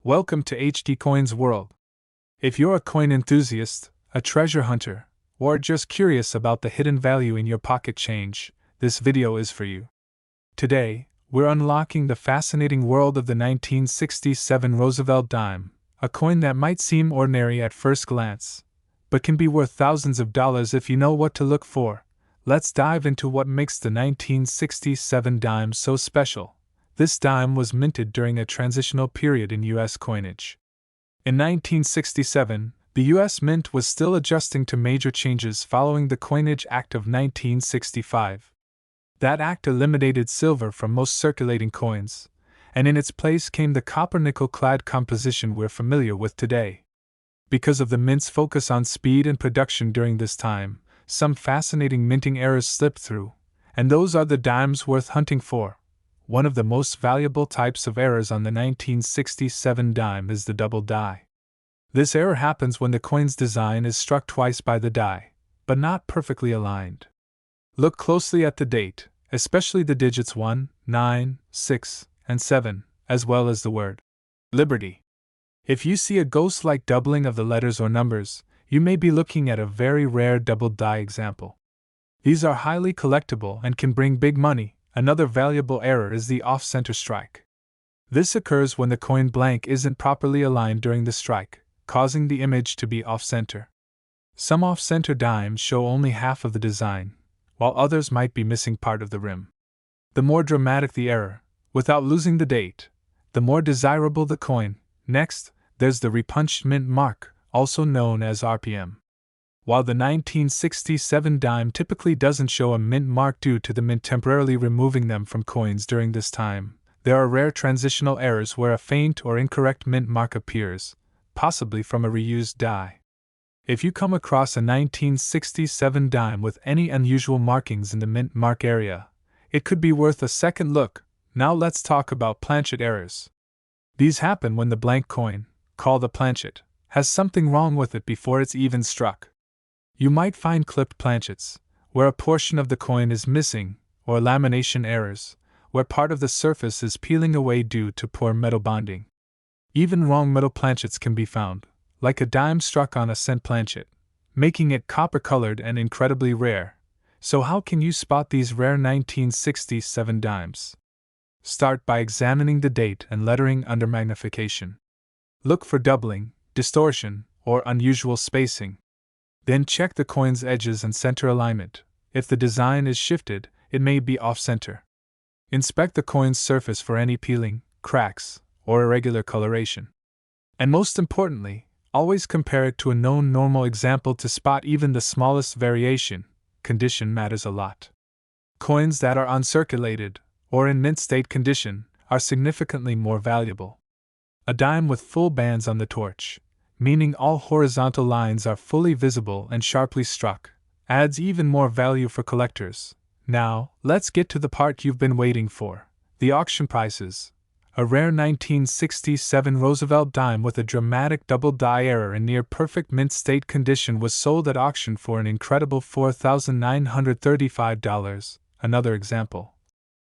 Welcome to HD Coins World. If you're a coin enthusiast, a treasure hunter, or just curious about the hidden value in your pocket change, this video is for you. Today, we're unlocking the fascinating world of the 1967 Roosevelt Dime, a coin that might seem ordinary at first glance, but can be worth thousands of dollars if you know what to look for. Let's dive into what makes the 1967 dime so special. This dime was minted during a transitional period in U.S. coinage. In 1967, the U.S. Mint was still adjusting to major changes following the Coinage Act of 1965. That act eliminated silver from most circulating coins, and in its place came the copper-nickel-clad composition we're familiar with today. Because of the Mint's focus on speed and production during this time, some fascinating minting errors slipped through, and those are the dimes worth hunting for. One of the most valuable types of errors on the 1967 dime is the double die. This error happens when the coin's design is struck twice by the die, but not perfectly aligned. Look closely at the date, especially the digits 1, 9, 6, and 7, as well as the word Liberty. If you see a ghost-like doubling of the letters or numbers, you may be looking at a very rare double die example. These are highly collectible and can bring big money. Another valuable error is the off-center strike. This occurs when the coin blank isn't properly aligned during the strike, causing the image to be off-center. Some off-center dimes show only half of the design, while others might be missing part of the rim. The more dramatic the error, without losing the date, the more desirable the coin. Next, there's the repunched mint mark, also known as RPM. While the 1967 dime typically doesn't show a mint mark due to the mint temporarily removing them from coins during this time, there are rare transitional errors where a faint or incorrect mint mark appears, possibly from a reused die. If you come across a 1967 dime with any unusual markings in the mint mark area, it could be worth a second look. Now let's talk about planchet errors. These happen when the blank coin, called a planchet, has something wrong with it before it's even struck. You might find clipped planchets, where a portion of the coin is missing, or lamination errors, where part of the surface is peeling away due to poor metal bonding. Even wrong metal planchets can be found, like a dime struck on a cent planchet, making it copper-colored and incredibly rare. So how can you spot these rare 1967 dimes? Start by examining the date and lettering under magnification. Look for doubling, distortion, or unusual spacing. Then check the coin's edges and center alignment. If the design is shifted, it may be off-center. Inspect the coin's surface for any peeling, cracks, or irregular coloration. And most importantly, always compare it to a known normal example to spot even the smallest variation. Condition matters a lot. Coins that are uncirculated, or in mint state condition, are significantly more valuable. A dime with full bands on the torch, meaning all horizontal lines are fully visible and sharply struck, adds even more value for collectors. Now, let's get to the part you've been waiting for, the auction prices. A rare 1967 Roosevelt dime with a dramatic double die error in near-perfect mint state condition was sold at auction for an incredible $4,935. Another example.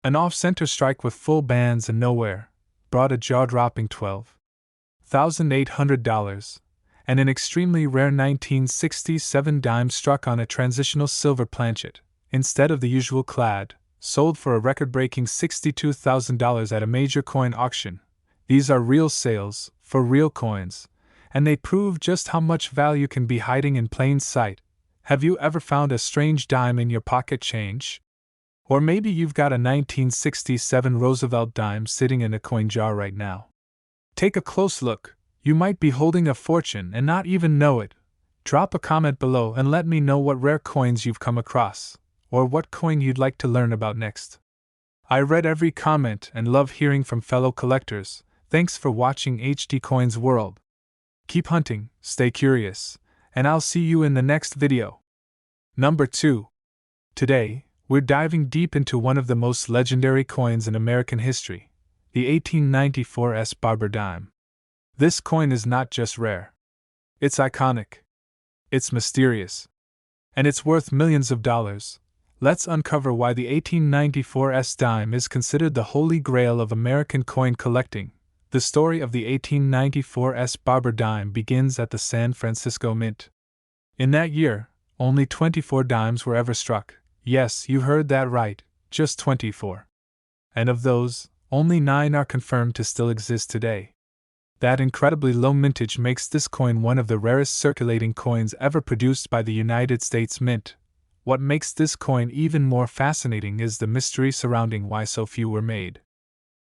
An off-center strike with full bands and nowhere brought a jaw-dropping $12,800, and an extremely rare 1967 dime struck on a transitional silver planchet, instead of the usual clad, sold for a record-breaking $62,000 at a major coin auction. These are real sales, for real coins, and they prove just how much value can be hiding in plain sight. Have you ever found a strange dime in your pocket change? Or maybe you've got a 1967 Roosevelt dime sitting in a coin jar right now. Take a close look. You might be holding a fortune and not even know it. Drop a comment below and let me know what rare coins you've come across, or what coin you'd like to learn about next. I read every comment and love hearing from fellow collectors. Thanks for watching HD Coins World. Keep hunting, stay curious, and I'll see you in the next video. Number 2. Today, we're diving deep into one of the most legendary coins in American history, the 1894 Barber Dime. This coin is not just rare. It's iconic. It's mysterious. And it's worth millions of dollars. Let's uncover why the 1894 dime is considered the holy grail of American coin collecting. The story of the 1894 Barber Dime begins at the San Francisco Mint. In that year, only 24 dimes were ever struck. Yes, you heard that right, just 24. And of those, only 9 are confirmed to still exist today. That incredibly low mintage makes this coin one of the rarest circulating coins ever produced by the United States Mint. What makes this coin even more fascinating is the mystery surrounding why so few were made.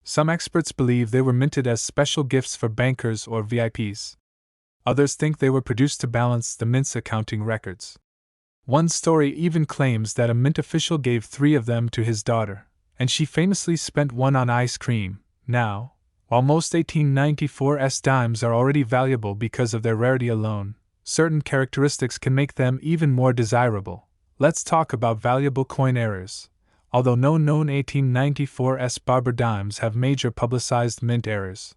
Some experts believe they were minted as special gifts for bankers or VIPs. Others think they were produced to balance the mint's accounting records. One story even claims that a mint official gave 3 of them to his daughter, and she famously spent one on ice cream. Now, while most 1894 dimes are already valuable because of their rarity alone, certain characteristics can make them even more desirable. Let's talk about valuable coin errors. Although no known 1894 Barber dimes have major publicized mint errors,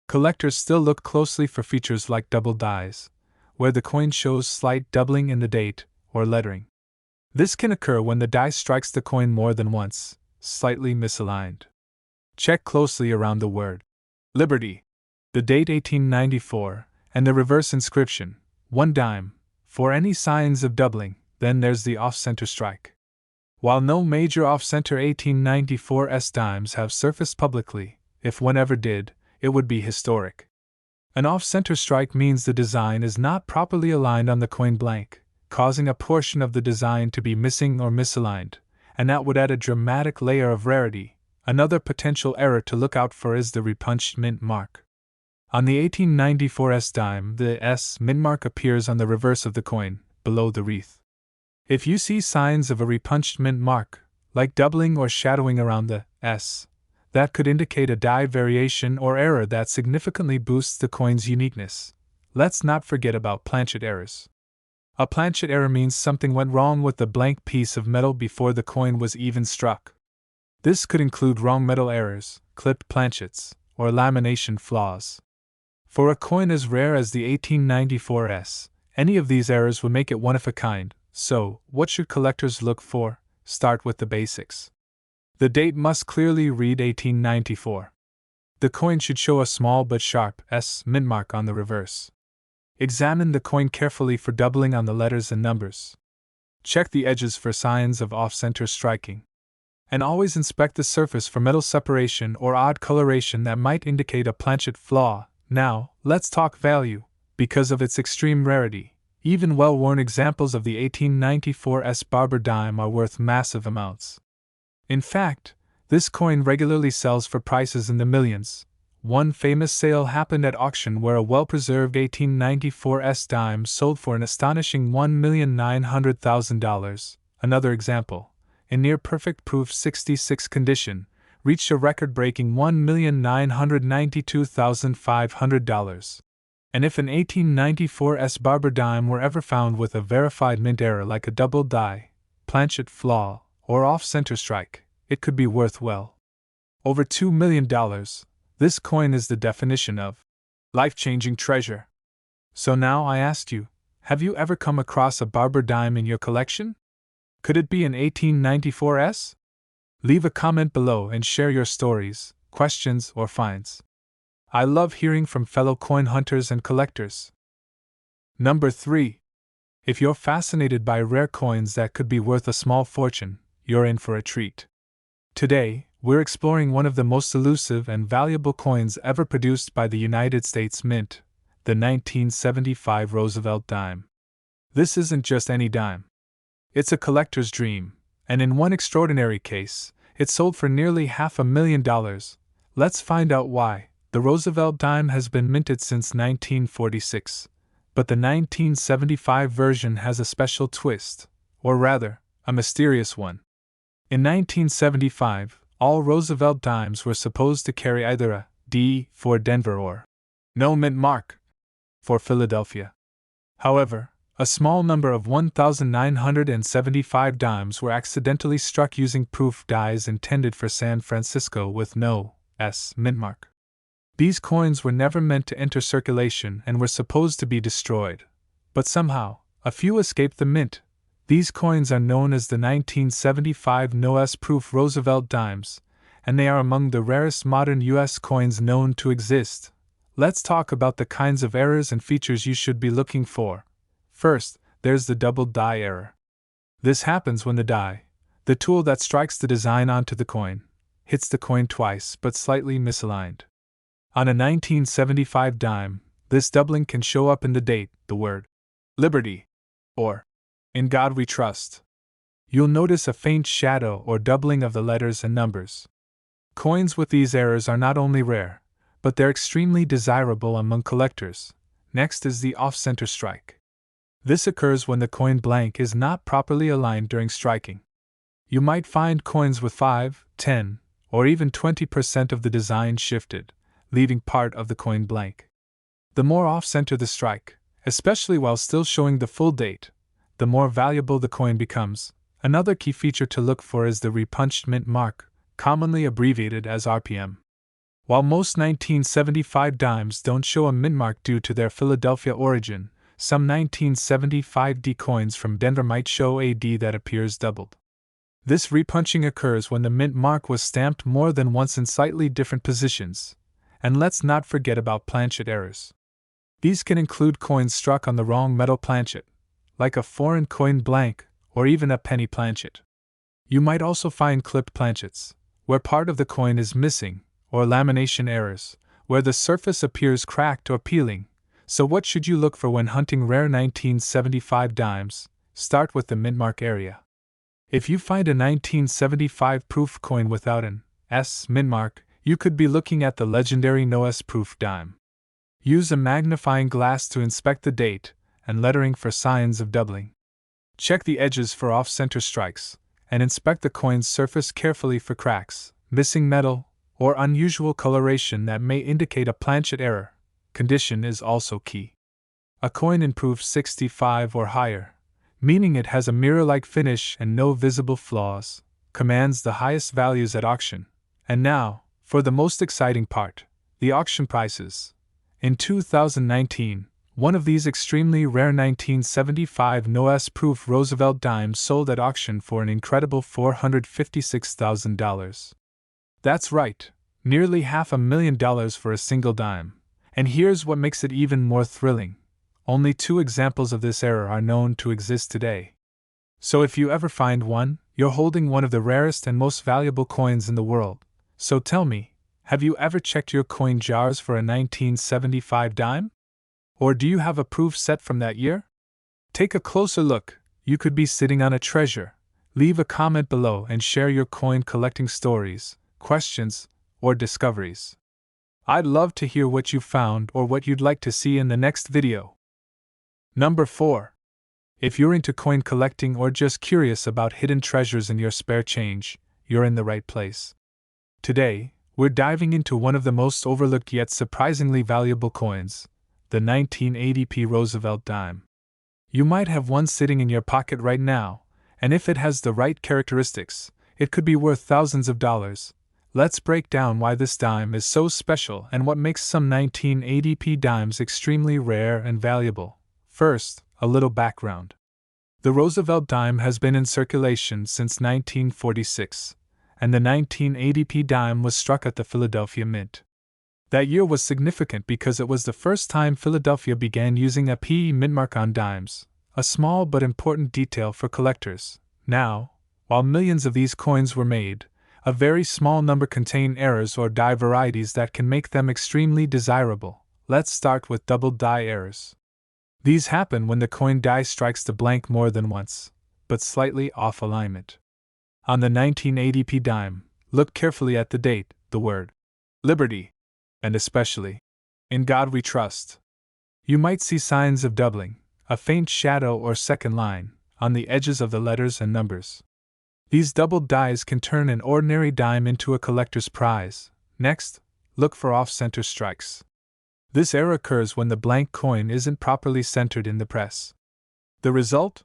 collectors still look closely for features like double dies, where the coin shows slight doubling in the date or lettering. This can occur when the die strikes the coin more than once, slightly misaligned. Check closely around the word Liberty, the date 1894, and the reverse inscription, 1 dime, for any signs of doubling. Then there's the off-center strike. While no major off-center 1894 dimes have surfaced publicly, if one ever did, it would be historic. An off-center strike means the design is not properly aligned on the coin blank, causing a portion of the design to be missing or misaligned, and that would add a dramatic layer of rarity. Another potential error to look out for is the repunched mint mark. On the 1894 dime, the S mint mark appears on the reverse of the coin, below the wreath. If you see signs of a repunched mint mark, like doubling or shadowing around the S, that could indicate a die variation or error that significantly boosts the coin's uniqueness. Let's not forget about planchet errors. A planchet error means something went wrong with the blank piece of metal before the coin was even struck. This could include wrong metal errors, clipped planchets, or lamination flaws. For a coin as rare as the 1894 any of these errors would make it one of a kind. So, what should collectors look for? Start with the basics. The date must clearly read 1894. The coin should show a small but sharp S mint mark on the reverse. Examine the coin carefully for doubling on the letters and numbers. Check the edges for signs of off-center striking. And always inspect the surface for metal separation or odd coloration that might indicate a planchet flaw. Now, let's talk value. Because of its extreme rarity, even well-worn examples of the 1894 Barber Dime are worth massive amounts. In fact, this coin regularly sells for prices in the millions. One famous sale happened at auction where a well-preserved 1894 dime sold for an astonishing $1,900,000. Another example, in near-perfect proof 66 condition, reached a record-breaking $1,992,500. And if an 1894 Barber Dime were ever found with a verified mint error like a double die, planchet flaw, or off-center strike, it could be worth well over $2 million. This coin is the definition of life-changing treasure. So now I ask you, have you ever come across a Barber Dime in your collection? Could it be an 1894? Leave a comment below and share your stories, questions, or finds. I love hearing from fellow coin hunters and collectors. Number 3. If you're fascinated by rare coins that could be worth a small fortune, you're in for a treat. Today, we're exploring one of the most elusive and valuable coins ever produced by the United States Mint, the 1975 Roosevelt Dime. This isn't just any dime. It's a collector's dream, and in one extraordinary case, it sold for nearly $500,000. Let's find out why. The Roosevelt Dime has been minted since 1946, but the 1975 version has a special twist, or rather, a mysterious one. In 1975, all Roosevelt Dimes were supposed to carry either a D for Denver or no mint mark for Philadelphia. However, a small number of 1,975 dimes were accidentally struck using proof dies intended for San Francisco with no S mint mark. These coins were never meant to enter circulation and were supposed to be destroyed, but somehow, a few escaped the mint. These coins are known as the 1975 no S proof Roosevelt Dimes, and they are among the rarest modern US coins known to exist. Let's talk about the kinds of errors and features you should be looking for. First, there's the double die error. This happens when the die, the tool that strikes the design onto the coin, hits the coin twice but slightly misaligned. On a 1975 dime, this doubling can show up in the date, the word Liberty, or In God We Trust. You'll notice a faint shadow or doubling of the letters and numbers. Coins with these errors are not only rare, but they're extremely desirable among collectors. Next is the off-center strike. This occurs when the coin blank is not properly aligned during striking. You might find coins with 5, 10, or even 20% of the design shifted, leaving part of the coin blank. The more off-center the strike, especially while still showing the full date, the more valuable the coin becomes. Another key feature to look for is the repunched mint mark, commonly abbreviated as RPM. While most 1975 dimes don't show a mint mark due to their Philadelphia origin, some 1975 D coins from Denver might show a D that appears doubled. This repunching occurs when the mint mark was stamped more than once in slightly different positions. And let's not forget about planchet errors. These can include coins struck on the wrong metal planchet, like a foreign coin blank or even a penny planchet. You might also find clipped planchets, where part of the coin is missing, or lamination errors, where the surface appears cracked or peeling. So what should you look for when hunting rare 1975 dimes? Start with the mint mark area. If you find a 1975 proof coin without an S mint mark, you could be looking at the legendary no S proof dime. Use a magnifying glass to inspect the date and lettering for signs of doubling. Check the edges for off-center strikes, and inspect the coin's surface carefully for cracks, missing metal, or unusual coloration that may indicate a planchet error. Condition is also key. A coin in proof 65 or higher, meaning it has a mirror-like finish and no visible flaws, commands the highest values at auction. And now, for the most exciting part, the auction prices. In 2019, one of these extremely rare 1975 no S proof Roosevelt dimes sold at auction for an incredible $456,000. That's right, nearly $500,000 for a single dime. And here's what makes it even more thrilling. Only 2 examples of this error are known to exist today. So if you ever find one, you're holding one of the rarest and most valuable coins in the world. So tell me, have you ever checked your coin jars for a 1975 dime? Or do you have a proof set from that year? Take a closer look, you could be sitting on a treasure. Leave a comment below and share your coin collecting stories, questions, or discoveries. I'd love to hear what you found or what you'd like to see in the next video. Number 4. If you're into coin collecting or just curious about hidden treasures in your spare change, you're in the right place. Today, we're diving into one of the most overlooked yet surprisingly valuable coins, the 1980p Roosevelt Dime. You might have one sitting in your pocket right now, and if it has the right characteristics, it could be worth thousands of dollars. Let's break down why this dime is so special and what makes some 1980p dimes extremely rare and valuable. First, a little background. The Roosevelt dime has been in circulation since 1946, and the 1980p dime was struck at the Philadelphia Mint. That year was significant because it was the first time Philadelphia began using a PE mint mark on dimes, a small but important detail for collectors. Now, while millions of these coins were made, a very small number contain errors or die varieties that can make them extremely desirable. Let's start with double die errors. These happen when the coin die strikes the blank more than once, but slightly off alignment. On the 1980p dime, look carefully at the date, the word Liberty, and especially In God We Trust. You might see signs of doubling, a faint shadow or second line, on the edges of the letters and numbers. These doubled dies can turn an ordinary dime into a collector's prize. Next, look for off-center strikes. This error occurs when the blank coin isn't properly centered in the press. The result?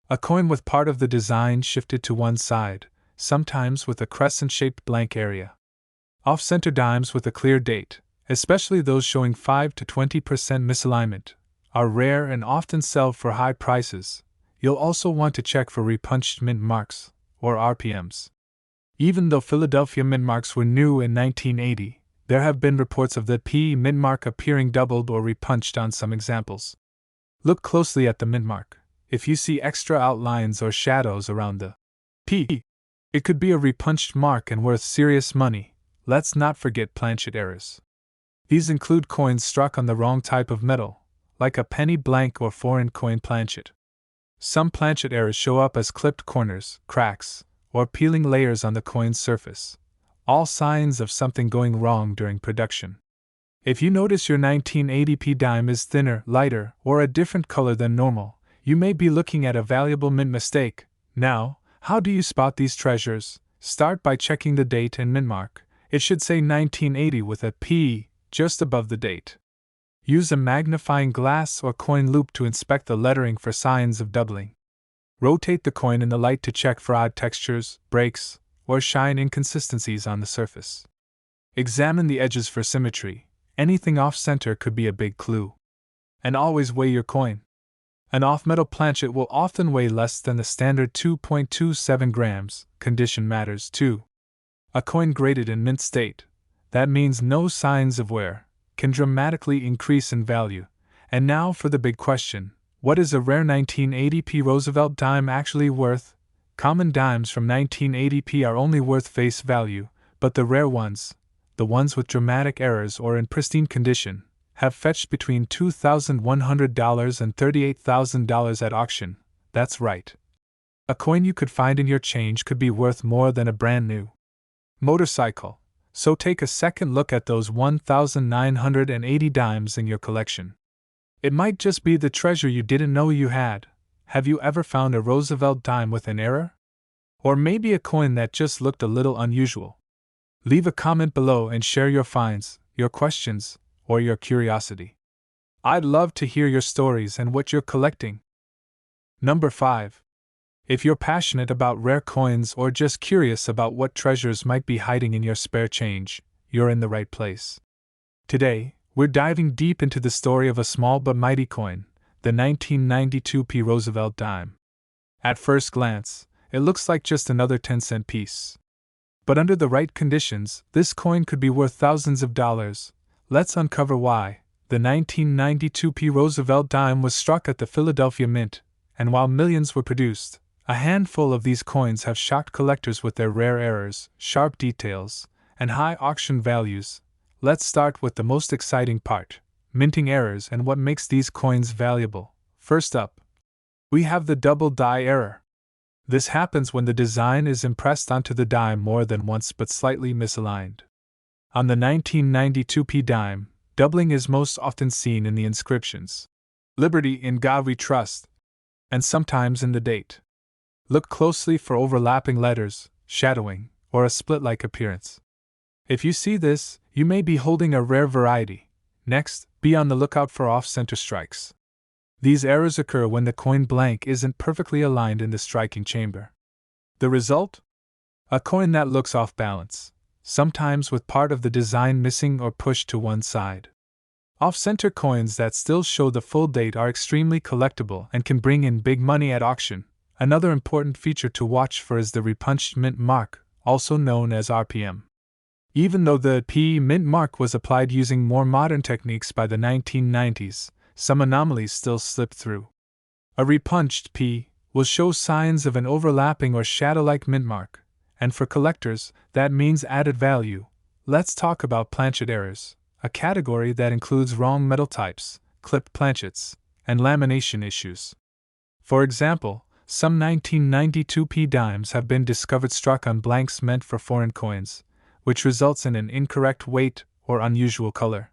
A coin with part of the design shifted to one side, sometimes with a crescent-shaped blank area. Off-center dimes with a clear date, especially those showing 5 to 20% misalignment, are rare and often sell for high prices. You'll also want to check for repunched mint marks, or RPMs. Even though Philadelphia mint marks were new in 1980, there have been reports of the P mint mark appearing doubled or repunched on some examples. Look closely at the mint mark. If you see extra outlines or shadows around the P, it could be a repunched mark and worth serious money. Let's not forget planchet errors. These include coins struck on the wrong type of metal, like a penny blank or foreign coin planchet. Some planchet errors show up as clipped corners, cracks, or peeling layers on the coin's surface, all signs of something going wrong during production. If you notice your 1980p dime is thinner, lighter, or a different color than normal, you may be looking at a valuable mint mistake. Now, how do you spot these treasures? Start by checking the date and mint mark. It should say 1980 with a P just above the date. Use a magnifying glass or coin loupe to inspect the lettering for signs of doubling. Rotate the coin in the light to check for odd textures, breaks, or shine inconsistencies on the surface. Examine the edges for symmetry. Anything off-center could be a big clue. And always weigh your coin. An off-metal planchet will often weigh less than the standard 2.27 grams. Condition matters too. A coin graded in mint state, that means no signs of wear, can dramatically increase in value. And now for the big question: what is a rare 1980p Roosevelt dime actually worth? Common dimes from 1980p are only worth face value, but the rare ones, the ones with dramatic errors or in pristine condition, have fetched between $2,100 and $38,000 at auction. That's right. A coin you could find in your change could be worth more than a brand new motorcycle. So take a second look at those 1,980 dimes in your collection. It might just be the treasure you didn't know you had. Have you ever found a Roosevelt dime with an error? Or maybe a coin that just looked a little unusual? Leave a comment below and share your finds, your questions, or your curiosity. I'd love to hear your stories and what you're collecting. Number 5. If you're passionate about rare coins or just curious about what treasures might be hiding in your spare change, you're in the right place. Today, we're diving deep into the story of a small but mighty coin, the 1992p Roosevelt Dime. At first glance, it looks like just another 10-cent piece. But under the right conditions, this coin could be worth thousands of dollars. Let's uncover why. The 1992p Roosevelt Dime was struck at the Philadelphia Mint, and while millions were produced, a handful of these coins have shocked collectors with their rare errors, sharp details, and high auction values. Let's start with the most exciting part: minting errors and what makes these coins valuable. First up, we have the double die error. This happens when the design is impressed onto the dime more than once but slightly misaligned. On the 1992p dime, doubling is most often seen in the inscriptions, "Liberty, in God We Trust," and sometimes in the date. Look closely for overlapping letters, shadowing, or a split-like appearance. If you see this, you may be holding a rare variety. Next, be on the lookout for off-center strikes. These errors occur when the coin blank isn't perfectly aligned in the striking chamber. The result? A coin that looks off balance, sometimes with part of the design missing or pushed to one side. Off-center coins that still show the full date are extremely collectible and can bring in big money at auction. Another important feature to watch for is the repunched mint mark, also known as RPM. Even though the P mint mark was applied using more modern techniques by the 1990s, some anomalies still slip through. A repunched P will show signs of an overlapping or shadow-like mint mark, and for collectors, that means added value. Let's talk about planchet errors, a category that includes wrong metal types, clipped planchets, and lamination issues. For example, some 1992p dimes have been discovered struck on blanks meant for foreign coins, which results in an incorrect weight or unusual color.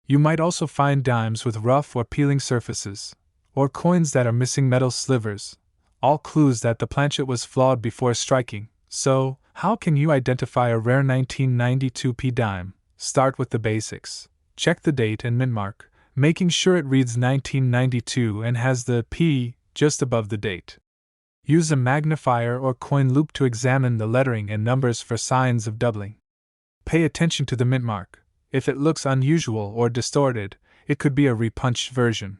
You might also find dimes with rough or peeling surfaces, or coins that are missing metal slivers, all clues that the planchet was flawed before striking. So, how can you identify a rare 1992p dime? Start with the basics. Check the date and mint mark, making sure it reads 1992 and has the P just above the date. Use a magnifier or coin loupe to examine the lettering and numbers for signs of doubling. Pay attention to the mint mark. If it looks unusual or distorted, it could be a repunched version.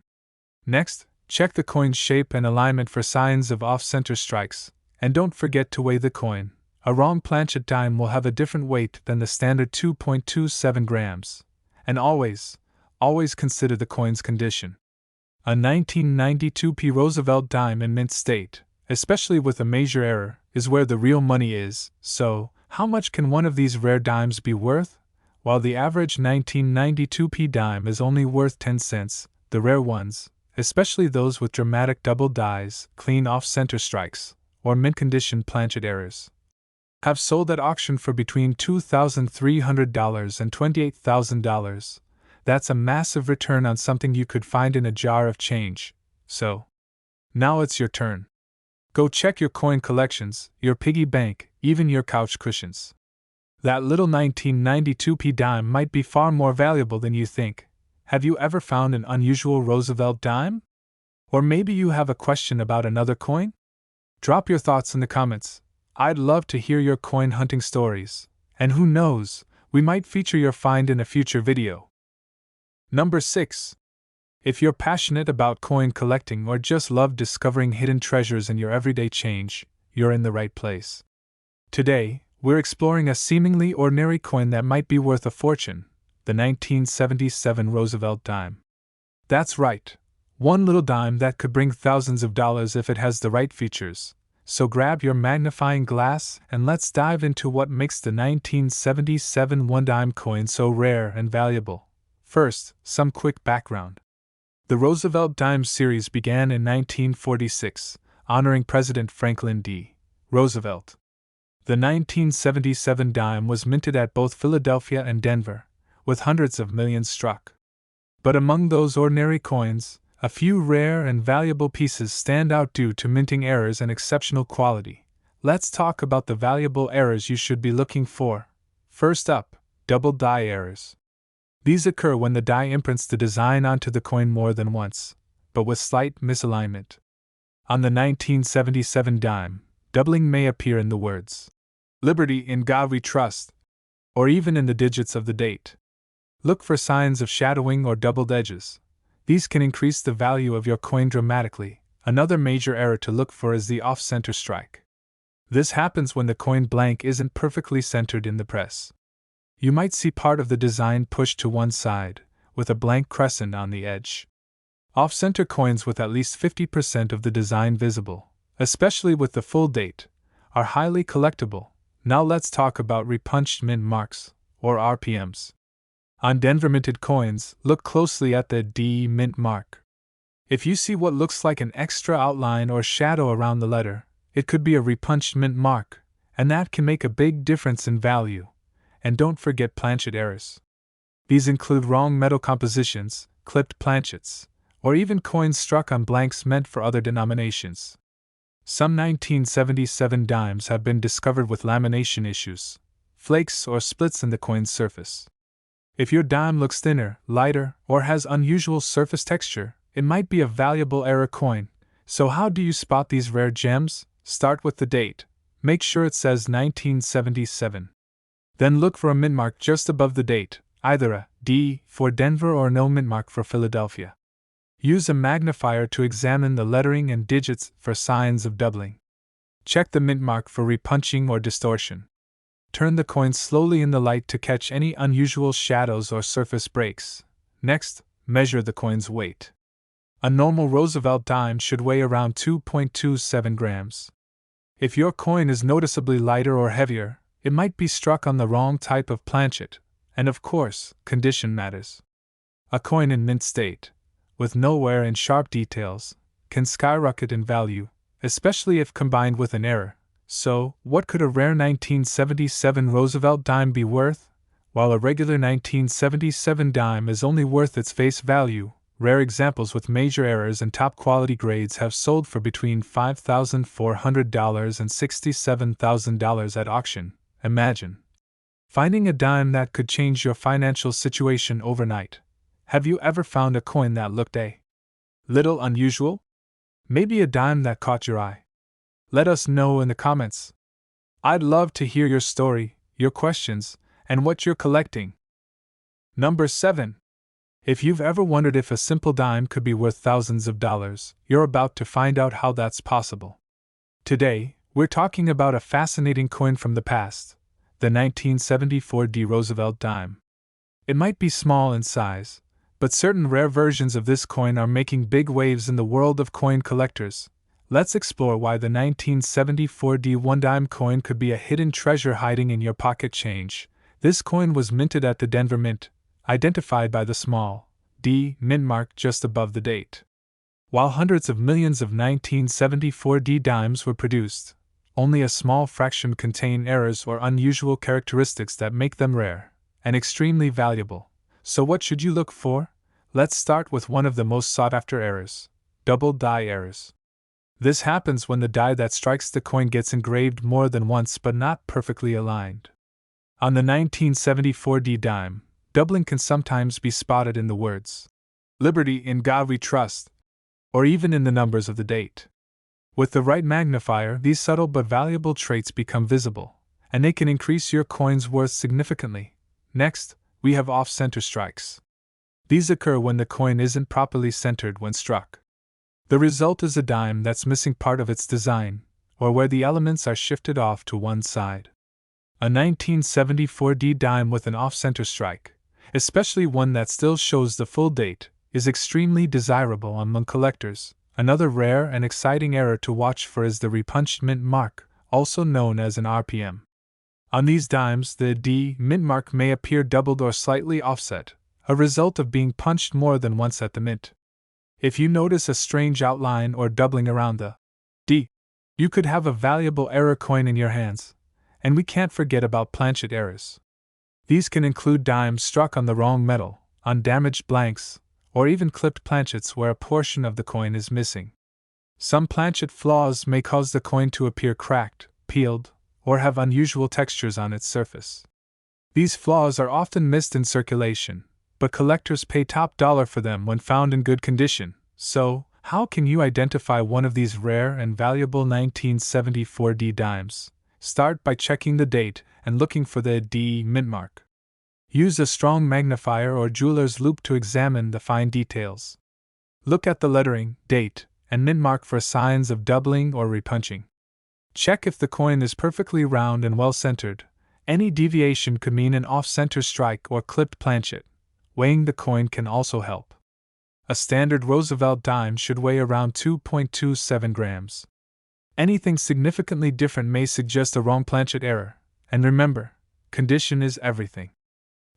Next, check the coin's shape and alignment for signs of off-center strikes, and don't forget to weigh the coin. A wrong planchet dime will have a different weight than the standard 2.27 grams. And always consider the coin's condition. A 1992p Roosevelt dime in mint state, especially with a major error, is where the real money is. So, how much can one of these rare dimes be worth? While the average 1992p dime is only worth 10 cents, the rare ones, especially those with dramatic double dies, clean off-center strikes, or mint-condition planchet errors, have sold at auction for between $2,300 and $28,000. That's a massive return on something you could find in a jar of change. So, now it's your turn. Go check your coin collections, your piggy bank, even your couch cushions. That little 1992p dime might be far more valuable than you think. Have you ever found an unusual Roosevelt dime? Or maybe you have a question about another coin? Drop your thoughts in the comments. I'd love to hear your coin hunting stories. And who knows, we might feature your find in a future video. Number 6. If you're passionate about coin collecting or just love discovering hidden treasures in your everyday change, you're in the right place. Today, we're exploring a seemingly ordinary coin that might be worth a fortune, the 1977 Roosevelt Dime. That's right, one little dime that could bring thousands of dollars if it has the right features. So grab your magnifying glass and let's dive into what makes the 1977 one-dime coin so rare and valuable. First, some quick background. The Roosevelt Dime series began in 1946, honoring President Franklin D. Roosevelt. The 1977 dime was minted at both Philadelphia and Denver, with hundreds of millions struck. But among those ordinary coins, a few rare and valuable pieces stand out due to minting errors and exceptional quality. Let's talk about the valuable errors you should be looking for. First up, double die errors. These occur when the die imprints the design onto the coin more than once, but with slight misalignment. On the 1977 dime, doubling may appear in the words, "Liberty in God we trust," or even in the digits of the date. Look for signs of shadowing or doubled edges. These can increase the value of your coin dramatically. Another major error to look for is the off-center strike. This happens when the coin blank isn't perfectly centered in the press. You might see part of the design pushed to one side, with a blank crescent on the edge. Off-center coins with at least 50% of the design visible, especially with the full date, are highly collectible. Now let's talk about repunched mint marks, or RPMs. On Denver minted coins, look closely at the D mint mark. If you see what looks like an extra outline or shadow around the letter, it could be a repunched mint mark, and that can make a big difference in value. And don't forget planchet errors. These include wrong metal compositions, clipped planchets, or even coins struck on blanks meant for other denominations. Some 1977 dimes have been discovered with lamination issues, flakes or splits in the coin's surface. If your dime looks thinner, lighter, or has unusual surface texture, it might be a valuable error coin. So how do you spot these rare gems? Start with the date. Make sure it says 1977. Then look for a mint mark just above the date, either a D for Denver or no mint mark for Philadelphia. Use a magnifier to examine the lettering and digits for signs of doubling. Check the mint mark for repunching or distortion. Turn the coin slowly in the light to catch any unusual shadows or surface breaks. Next, measure the coin's weight. A normal Roosevelt dime should weigh around 2.27 grams. If your coin is noticeably lighter or heavier, it might be struck on the wrong type of planchet, and of course, condition matters. A coin in mint state, with no wear and sharp details, can skyrocket in value, especially if combined with an error. So, what could a rare 1977 Roosevelt dime be worth? While a regular 1977 dime is only worth its face value, rare examples with major errors and top-quality grades have sold for between $5,400 and $67,000 at auction. Imagine finding a dime that could change your financial situation overnight. Have you ever found a coin that looked a little unusual? Maybe a dime that caught your eye? Let us know in the comments. I'd love to hear your story, your questions, and what you're collecting. Number 7. If you've ever wondered if a simple dime could be worth thousands of dollars, you're about to find out how that's possible. Today, We're talking about a fascinating coin from the past, the 1974 Roosevelt Dime. It might be small in size, but certain rare versions of this coin are making big waves in the world of coin collectors. Let's explore why the 1974 1 dime coin could be a hidden treasure hiding in your pocket change. This coin was minted at the Denver Mint, identified by the small D mint mark just above the date. While hundreds of millions of 1974 dimes were produced, only a small fraction contain errors or unusual characteristics that make them rare and extremely valuable. So what should you look for? Let's start with one of the most sought-after errors: double die errors. This happens when the die that strikes the coin gets engraved more than once but not perfectly aligned. On the 1974 dime, doubling can sometimes be spotted in the words, "Liberty, in God we trust," or even in the numbers of the date. With the right magnifier, these subtle but valuable traits become visible, and they can increase your coin's worth significantly. Next, we have off-center strikes. These occur when the coin isn't properly centered when struck. The result is a dime that's missing part of its design, or where the elements are shifted off to one side. A 1974 dime with an off-center strike, especially one that still shows the full date, is extremely desirable among collectors. Another rare and exciting error to watch for is the repunched mint mark, also known as an RPM. On these dimes, the D mint mark may appear doubled or slightly offset, a result of being punched more than once at the mint. If you notice a strange outline or doubling around the D, you could have a valuable error coin in your hands. And we can't forget about planchet errors. These can include dimes struck on the wrong metal, on damaged blanks, or even clipped planchets where a portion of the coin is missing. Some planchet flaws may cause the coin to appear cracked, peeled, or have unusual textures on its surface. These flaws are often missed in circulation, but collectors pay top dollar for them when found in good condition. So, how can you identify one of these rare and valuable 1974 dimes? Start by checking the date and looking for the D mint mark. Use a strong magnifier or jeweler's loupe to examine the fine details. Look at the lettering, date, and mint mark for signs of doubling or repunching. Check if the coin is perfectly round and well centered. Any deviation could mean an off-center strike or clipped planchet. Weighing the coin can also help. A standard Roosevelt dime should weigh around 2.27 grams. Anything significantly different may suggest a wrong planchet error, and remember, condition is everything.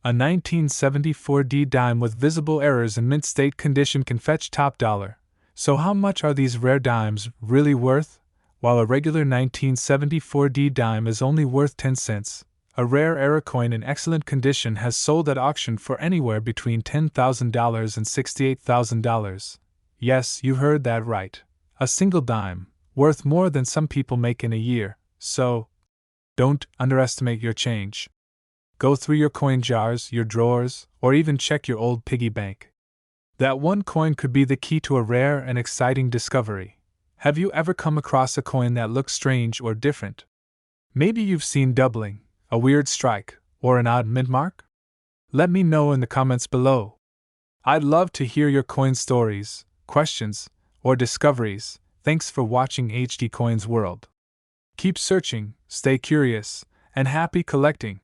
A 1974 dime with visible errors in mint state condition can fetch top dollar. So how much are these rare dimes really worth? While a regular 1974 dime is only worth 10 cents, a rare error coin in excellent condition has sold at auction for anywhere between $10,000 and $68,000. Yes, you heard that right. A single dime, worth more than some people make in a year. So, don't underestimate your change. Go through your coin jars, your drawers, or even check your old piggy bank. That one coin could be the key to a rare and exciting discovery. Have you ever come across a coin that looks strange or different? Maybe you've seen doubling, a weird strike, or an odd mint mark? Let me know in the comments below. I'd love to hear your coin stories, questions, or discoveries. Thanks for watching HD Coins World. Keep searching, stay curious, and happy collecting.